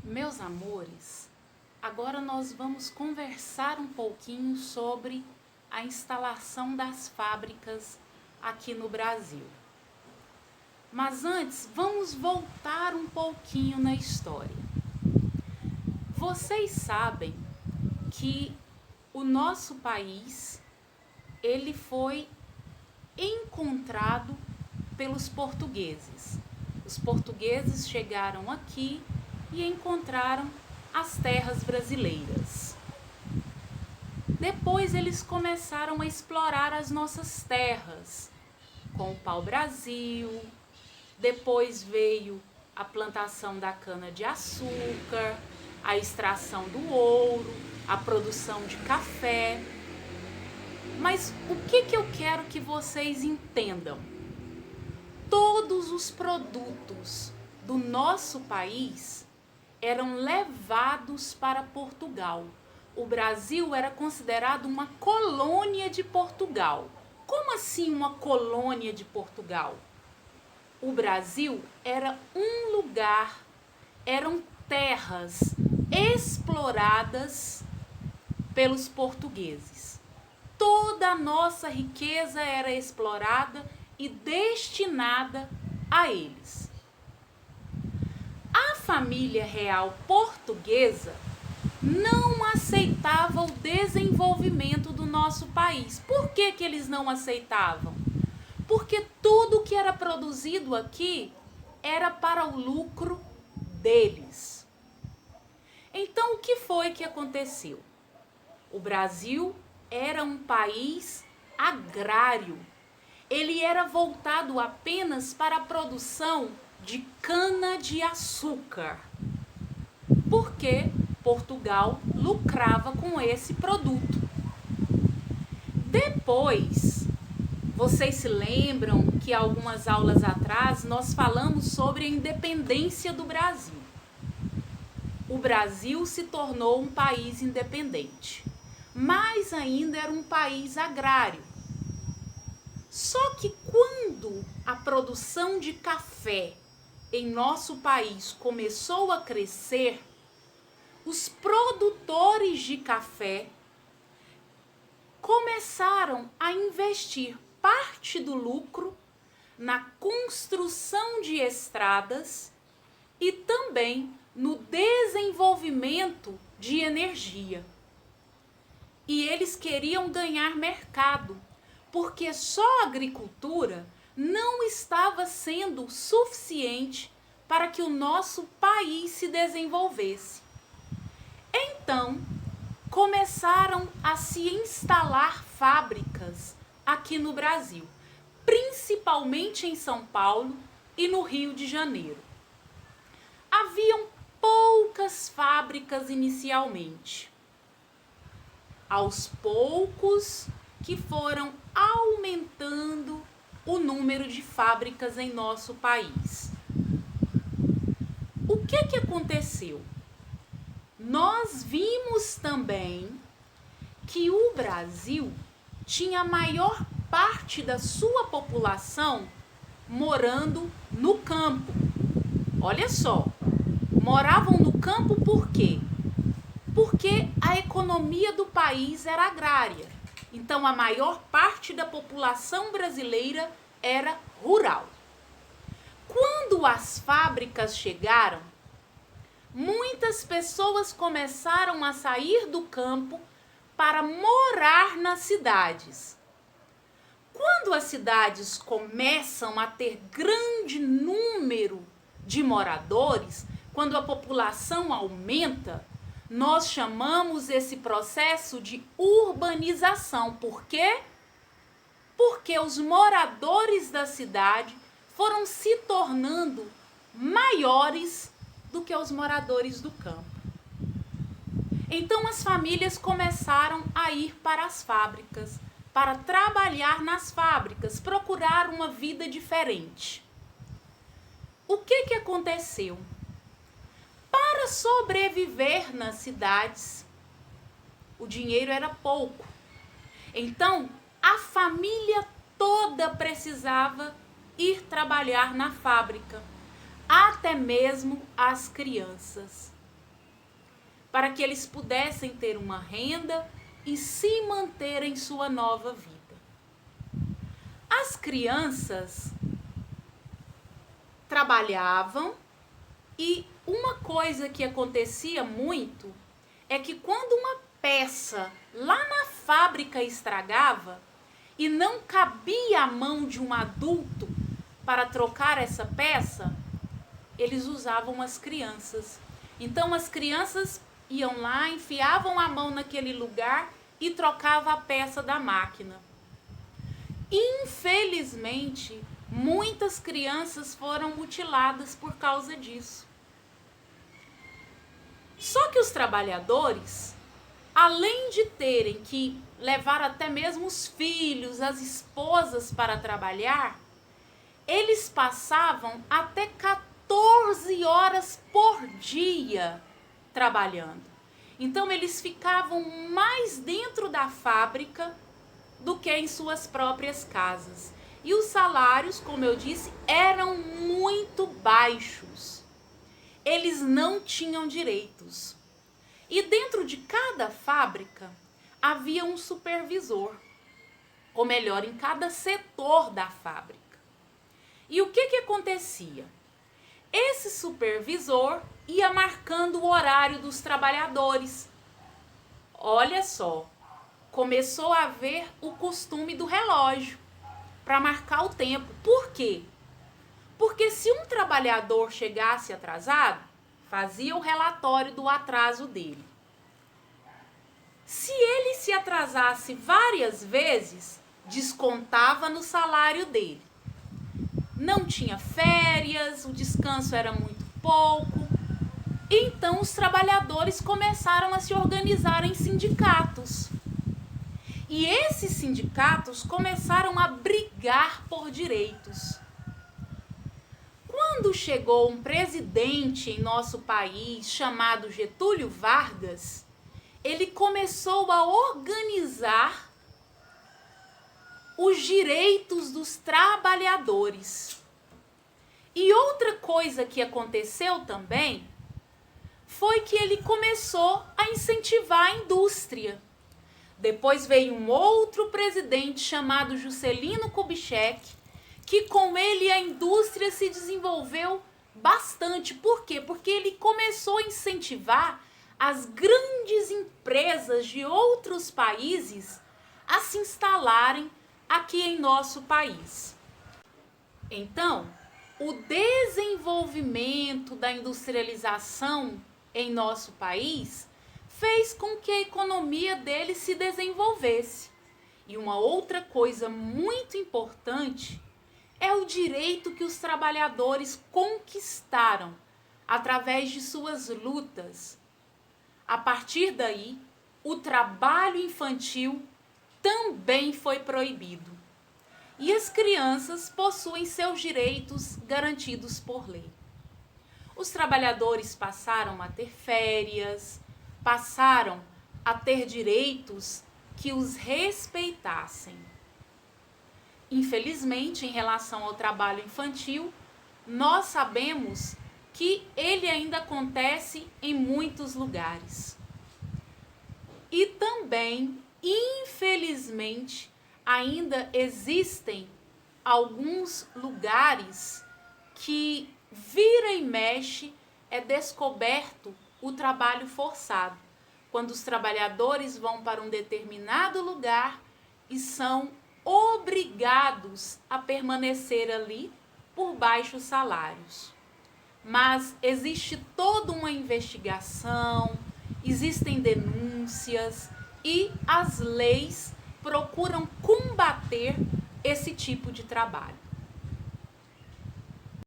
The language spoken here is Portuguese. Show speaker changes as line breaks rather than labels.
Meus amores, agora nós vamos conversar um pouquinho sobre a instalação das fábricas aqui no Brasil. Mas antes, vamos voltar um pouquinho na história. Vocês sabem que o nosso país, ele foi encontrado pelos portugueses. Os portugueses chegaram aqui e encontraram as terras brasileiras. Depois eles começaram a explorar as nossas terras com o pau-brasil. Depois veio a plantação da cana-de-açúcar, a extração do ouro, a produção de café. Mas o que eu quero que vocês entendam? Todos os produtos do nosso país eram levados para Portugal. O Brasil era considerado uma colônia de Portugal. Como assim uma colônia de Portugal? O Brasil era um lugar, eram terras exploradas pelos portugueses. Toda a nossa riqueza era explorada e destinada a eles. A família real portuguesa não aceitava o desenvolvimento do nosso país. Por que eles não aceitavam? Porque tudo que era produzido aqui era para o lucro deles. Então, o que foi que aconteceu? O Brasil era um país agrário. Ele era voltado apenas para a produção de cana-de-açúcar, porque Portugal lucrava com esse produto. Depois, vocês se lembram que algumas aulas atrás nós falamos sobre a independência do Brasil. O Brasil se tornou um país independente, mas ainda era um país agrário. Só que quando a produção de café em nosso país começou a crescer, os produtores de café começaram a investir parte do lucro na construção de estradas e também no desenvolvimento de energia. E eles queriam ganhar mercado, porque só a agricultura não estava sendo suficiente para que o nosso país se desenvolvesse. Então, começaram a se instalar fábricas aqui no Brasil, principalmente em São Paulo e no Rio de Janeiro. Haviam poucas fábricas inicialmente. Aos poucos que foram aumentando o número de fábricas em nosso país. O que aconteceu? Nós vimos também que o Brasil tinha a maior parte da sua população morando no campo. Olha só, moravam no campo por quê? Porque a economia do país era agrária. Então, a maior parte da população brasileira era rural. Quando as fábricas chegaram, muitas pessoas começaram a sair do campo para morar nas cidades. Quando as cidades começam a ter grande número de moradores, quando a população aumenta, nós chamamos esse processo de urbanização. Por quê? Porque os moradores da cidade foram se tornando maiores do que os moradores do campo. Então as famílias começaram a ir para as fábricas, para trabalhar nas fábricas, procurar uma vida diferente. O que aconteceu? Para sobreviver nas cidades, o dinheiro era pouco. Então, a família toda precisava ir trabalhar na fábrica, até mesmo as crianças. para que eles pudessem ter uma renda e se manter em sua nova vida. As crianças trabalhavam e uma coisa que acontecia muito é que quando uma peça lá na fábrica estragava e não cabia a mão de um adulto para trocar essa peça, eles usavam as crianças. Então as crianças iam lá, enfiavam a mão naquele lugar e trocavam a peça da máquina. Infelizmente, muitas crianças foram mutiladas por causa disso. Só que os trabalhadores, além de terem que levar até mesmo os filhos, as esposas para trabalhar, eles passavam até 14 horas por dia trabalhando. Então eles ficavam mais dentro da fábrica do que em suas próprias casas. E os salários, como eu disse, eram muito baixos. Eles não tinham direitos. E dentro de cada fábrica havia um supervisor, ou melhor, em cada setor da fábrica. E o que acontecia? Esse supervisor ia marcando o horário dos trabalhadores. Olha só, começou a haver o costume do relógio para marcar o tempo. Por quê? Porque se um trabalhador chegasse atrasado, fazia o relatório do atraso dele. Se ele se atrasasse várias vezes, descontava no salário dele. Não tinha férias, o descanso era muito pouco. Então os trabalhadores começaram a se organizar em sindicatos. E esses sindicatos começaram a brigar por direitos. Quando chegou um presidente em nosso país chamado Getúlio Vargas, ele começou a organizar os direitos dos trabalhadores. E outra coisa que aconteceu também foi que ele começou a incentivar a indústria. Depois veio um outro presidente chamado Juscelino Kubitschek, que com ele a indústria se desenvolveu bastante. Por quê? Porque ele começou a incentivar as grandes empresas de outros países a se instalarem aqui em nosso país. Então, o desenvolvimento da industrialização em nosso país fez com que a economia dele se desenvolvesse. E uma outra coisa muito importante é o direito que os trabalhadores conquistaram através de suas lutas. A partir daí, o trabalho infantil também foi proibido. E as crianças possuem seus direitos garantidos por lei. Os trabalhadores passaram a ter férias, passaram a ter direitos que os respeitassem. Infelizmente, em relação ao trabalho infantil, nós sabemos que ele ainda acontece em muitos lugares. E também, infelizmente, ainda existem alguns lugares que vira e mexe é descoberto o trabalho forçado, quando os trabalhadores vão para um determinado lugar e são obrigados a permanecer ali por baixos salários. Mas existe toda uma investigação, existem denúncias e as leis procuram combater esse tipo de trabalho.